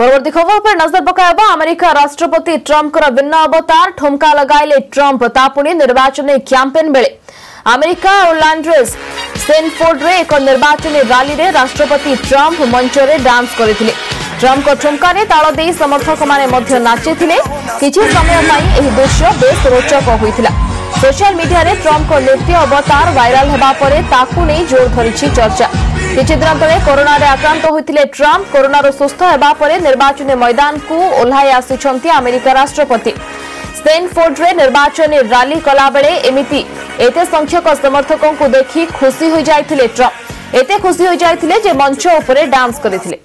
परवर्ती खबर पर नजर पकाइबा अमेरिका राष्ट्रपति ट्रंप भिन्न अवतार ठुमका लगाइले ट्रंप तापुणी निर्वाचन कैंपेन बेले अमेरिका ओरलैंडो सेनफोर्ड रे एक निर्वाचन रैली रे राष्ट्रपति ट्रंप मंच रे डांस करथिले। ट्रंप को ठुमका ने ताल दे समर्थक माने मध्य नाचिथिले। किछि समय पई एही दृश्य बेस रोचक होइथिला। सोशल मीडिया रे ट्रंप को नृत्य अवतार वायरल हेबा परे ताकू नै जोर धरिछि चर्चा। किछि दिन तले कोरोना रे आक्रांत होइथिले ट्रंप कोरोना रो सुस्थ हेबा परे निर्वाचन मैदान को ओल्हाई आसिछन्ति अमेरिका राष्ट्रपति। स्टेनफोर्ड रे निर्वाचन रैली कला बेले एमिति एते संख्यक समर्थकों को देखि खुशी हो जाइथिले ट्रंप एते खुशी हो जाइथिले जे मंच उपरे डांस करिथिले।